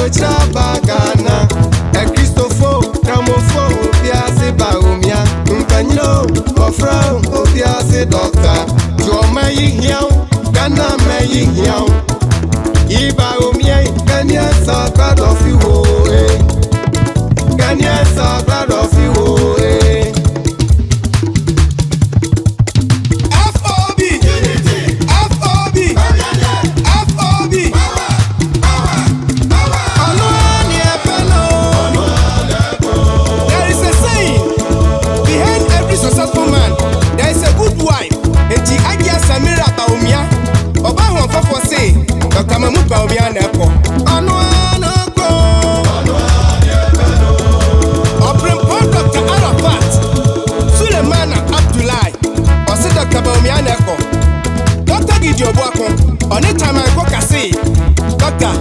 Chabagana, a Christopher, Ramofo, Piazzi Bawumia, Umpano, Ofra, Piazzi Doctor, Joe May Hill, Gana May Hill, Bawumia, Ganya saw proud of you, Ganya saw proud of you. Dr. Mahmoud Bawumia Nepo. Dr. Arafat Sulemana Abdullahi. Ose Dr. Bawumia Nepo. Dr. Gideon Boakon. On it time I go kasi. Dr.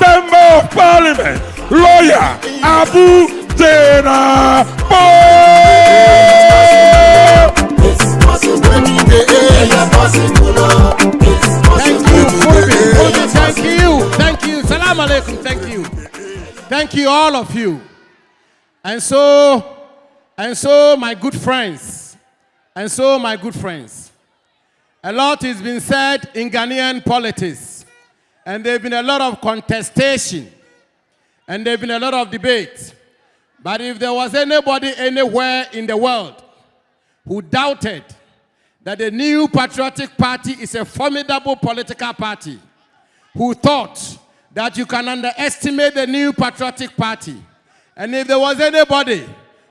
Member of Parliament, Lawyer Abu Dena. Thank you. Salam alaikum. Thank you, all of you. And so, my good friends, a lot has been said in Ghanaian politics, and there have been a lot of contestation, and there have been a lot of debate. But if there was anybody anywhere in the world who doubted that the New Patriotic Party is a formidable political party, who thought that you can underestimate the New Patriotic Party, and if there was anybody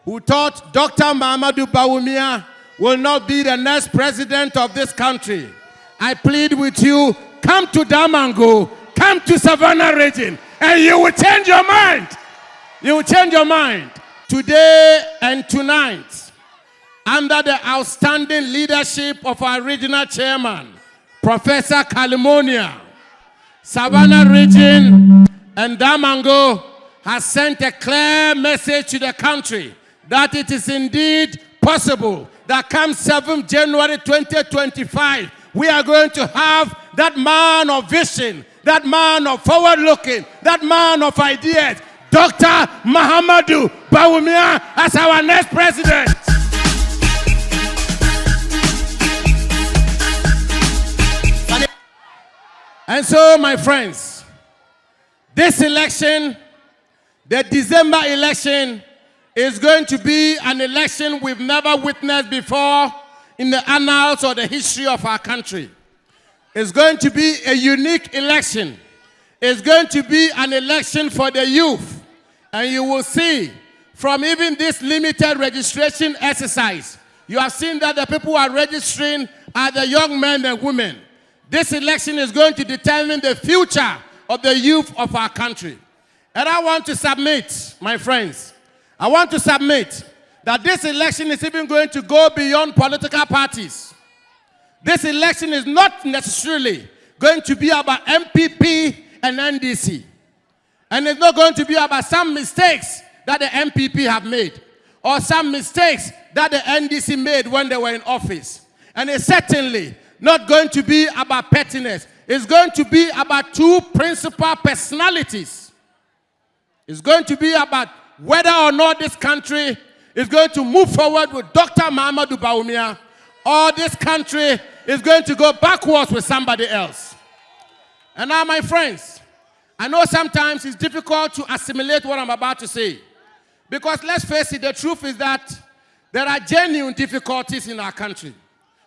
who thought Dr. Mahamudu Bawumia will not be the next president of this country, I plead with you, come to Damango, come to Savannah region, and you will change your mind. You will change your mind. Today and tonight, under the outstanding leadership of our regional chairman, Professor Kalimonia, Savannah region and Damango has sent a clear message to the country that it is indeed possible that come 7th January 2025, we are going to have that man of vision, that man of forward-looking, that man of ideas, Dr. Mahamudu Bawumia as our next president. And so, my friends, this election, the December election, is going to be an election we've never witnessed before in the annals or the history of our country. It's going to be a unique election. It's going to be an election for the youth. And you will see from even this limited registration exercise, you have seen that the people who are registering are the young men and women. This election is going to determine the future of the youth of our country. And I want to submit, my friends, I want to submit that this election is even going to go beyond political parties. This election is not necessarily going to be about MPP and NDC. And it's not going to be about some mistakes that the MPP have made or some mistakes that the NDC made when they were in office. And it's certainly not going to be about pettiness. It's going to be about two principal personalities. It's going to be about whether or not this country is going to move forward with Dr. Mahamudu Bawumia, or this country is going to go backwards with somebody else. And now, my friends, I know sometimes it's difficult to assimilate what I'm about to say. Because let's face it, the truth is that there are genuine difficulties in our country.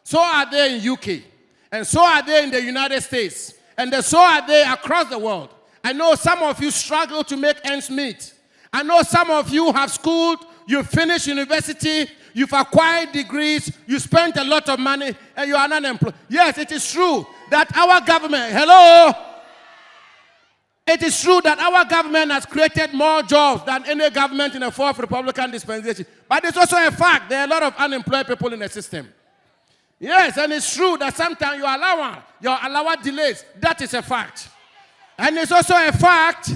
So are they in UK. And so are they in the United States. And so are they across the world. I know some of you struggle to make ends meet. I know some of you have schooled, you've finished university, you've acquired degrees, you spent a lot of money, and you are unemployed. Yes, it is true that our government, it is true that our government has created more jobs than any government in the fourth Republican dispensation. But it's also a fact there are a lot of unemployed people in the system. Yes, and it's true that sometimes your allowance delays. That is a fact. And it's also a fact,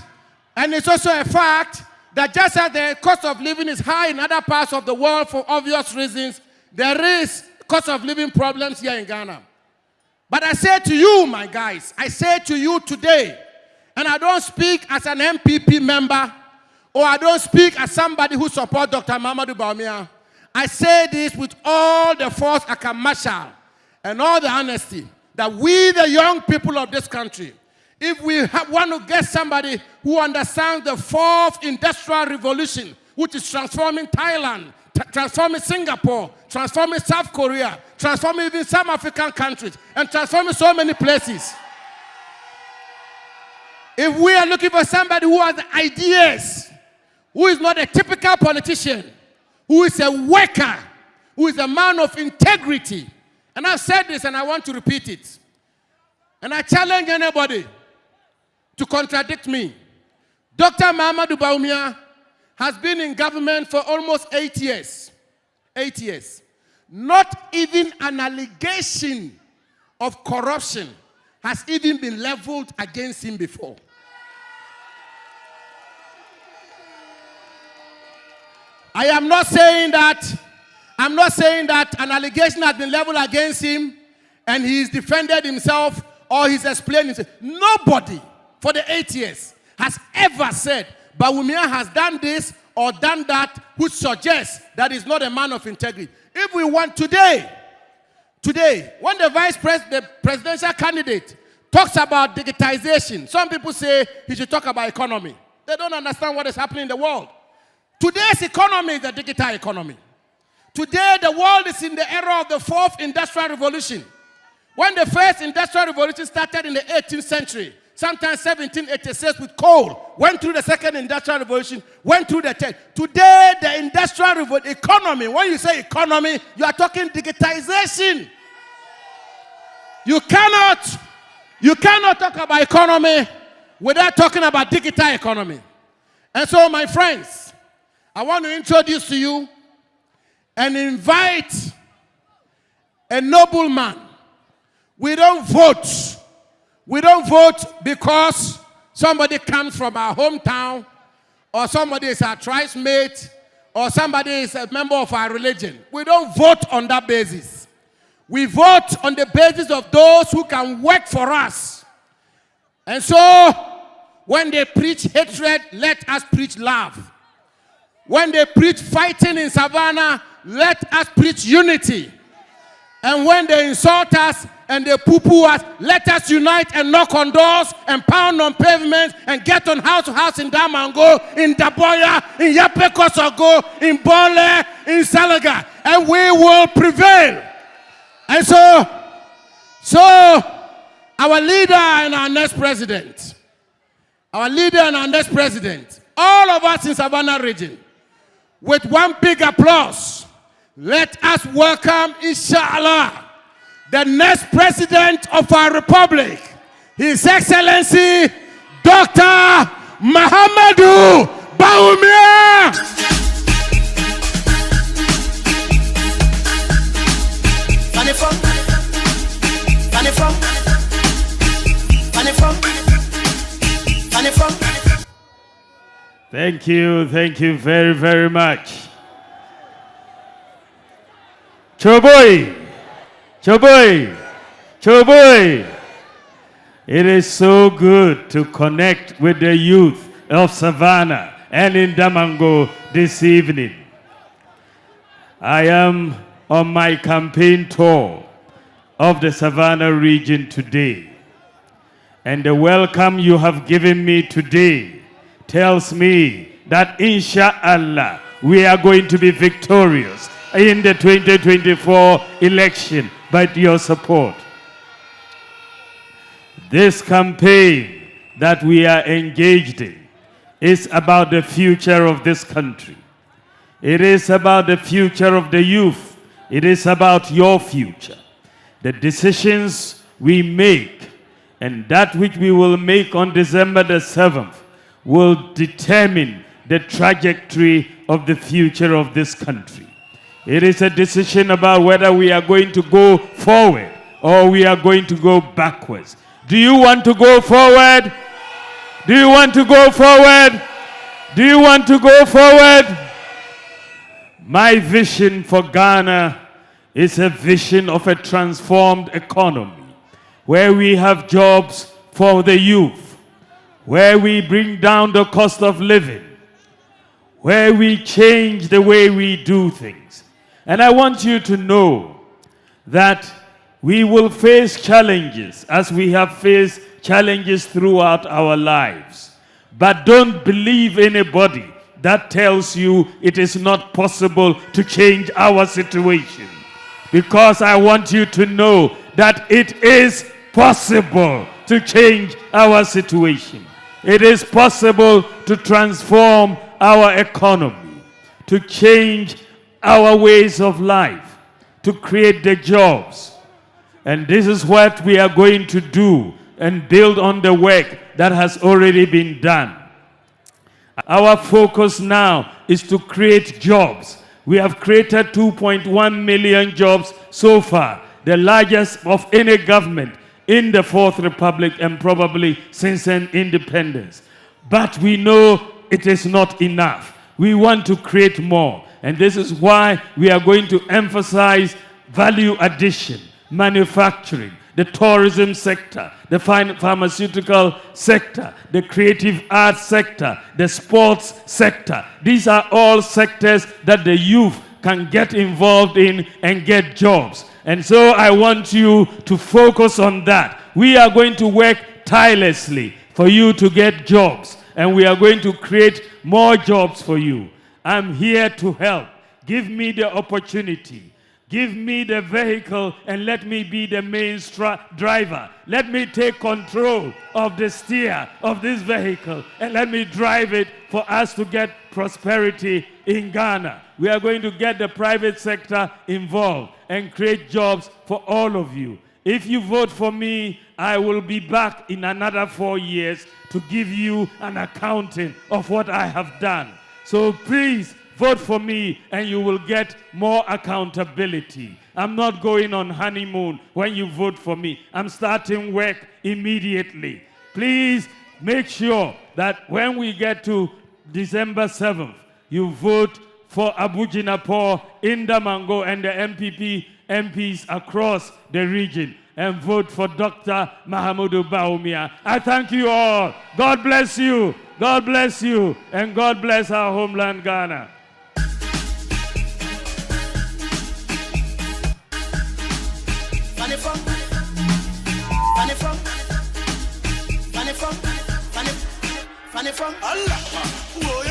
that just as the cost of living is high in other parts of the world for obvious reasons, there is cost of living problems here in Ghana. But I say to you, my guys, I say to you today, and I don't speak as an MPP member, or I don't speak as somebody who supports Dr. Mahamudu Bawumia. I say this with all the force I can marshal and all the honesty, that we, the young people of this country, if we want to get somebody who understands the fourth industrial revolution, which is transforming Thailand, transforming Singapore, transforming South Korea, transforming even some African countries, and transforming so many places. If we are looking for somebody who has ideas, who is not a typical politician, who is a worker, who is a man of integrity, and I've said this and I want to repeat it, and I challenge anybody to contradict me. Dr. Mahamudu Bawumia has been in government for almost 8 years. 8 years. Not even an allegation of corruption has even been leveled against him before. I'm not saying that an allegation has been leveled against him and he's defended himself or he's explained himself. Nobody for the 8 years has ever said Bawumia has done this or done that, which suggests that he's not a man of integrity. If we want today, when the presidential candidate talks about digitization, some people say he should talk about economy. They don't understand what is happening in the world. Today's economy is a digital economy. Today, the world is in the era of the fourth industrial revolution. When the first industrial revolution started in the 18th century, sometimes 1786 with coal, went through the second industrial revolution, went through the 10th. Today, the industrial economy, when you say economy, you are talking digitization. You cannot talk about economy without talking about digital economy. And so, my friends, I want to introduce to you and invite a nobleman. We don't vote. We don't vote because somebody comes from our hometown, or somebody is our tribe mate, or somebody is a member of our religion. We don't vote on that basis. We vote on the basis of those who can work for us. And so, when they preach hatred, let us preach love. When they preach fighting in Savannah, let us preach unity. And when they insult us and they poo-poo us, let us unite and knock on doors and pound on pavements and get on house to house in Damango, in Daboya, in Yapekosogo, in Bole, in Salaga. And we will prevail. And so our leader and our next president, all of us in Savannah region, with one big applause, Let us welcome, inshallah, the next president of our republic, His Excellency Dr. Mahamudu Bawumia. Thank you very, very much. Choboy, Choboy, Choboy. It is so good to connect with the youth of Savannah and in Damango this evening. I am on my campaign tour of the Savannah region today. And the welcome you have given me today tells me that inshallah we are going to be victorious in the 2024 election by your support. This campaign that we are engaged in is about the future of this country. It is about the future of the youth. It is about your future. The decisions we make and that which we will make on December the 7th will determine the trajectory of the future of this country. It is a decision about whether we are going to go forward or we are going to go backwards. Do you want to go forward? Do you want to go forward? Do you want to go forward? My vision for Ghana is a vision of a transformed economy where we have jobs for the youth, where we bring down the cost of living, where we change the way we do things. And I want you to know that we will face challenges as we have faced challenges throughout our lives. But don't believe anybody that tells you it is not possible to change our situation. Because I want you to know that it is possible to change our situation. It is possible to transform our economy, to change our ways of life, to create the jobs. And this is what we are going to do and build on the work that has already been done. Our focus now is to create jobs. We have created 2.1 million jobs so far, the largest of any government in the Fourth Republic and probably since an independence. But we know it is not enough. We want to create more. And this is why we are going to emphasize value addition, manufacturing, the tourism sector, the pharmaceutical sector, the creative arts sector, the sports sector. These are all sectors that the youth can get involved in and get jobs. And so I want you to focus on that. We are going to work tirelessly for you to get jobs, and we are going to create more jobs for you. I'm here to help. Give me the opportunity. Give me the vehicle and let me be the main driver. Let me take control of the steer of this vehicle and let me drive it for us to get prosperity in Ghana. We are going to get the private sector involved and create jobs for all of you. If you vote for me, I will be back in another 4 years to give you an accounting of what I have done. So please, vote for me and you will get more accountability. I'm not going on honeymoon when you vote for me. I'm starting work immediately. Please make sure that when we get to December 7th, you vote for Abu Jinapor, Indamango, and the MPP MPs across the region, and vote for Dr. Mahamudu Bawumia. I thank you all. God bless you. God bless you. And God bless our homeland, Ghana. Funny from Allah.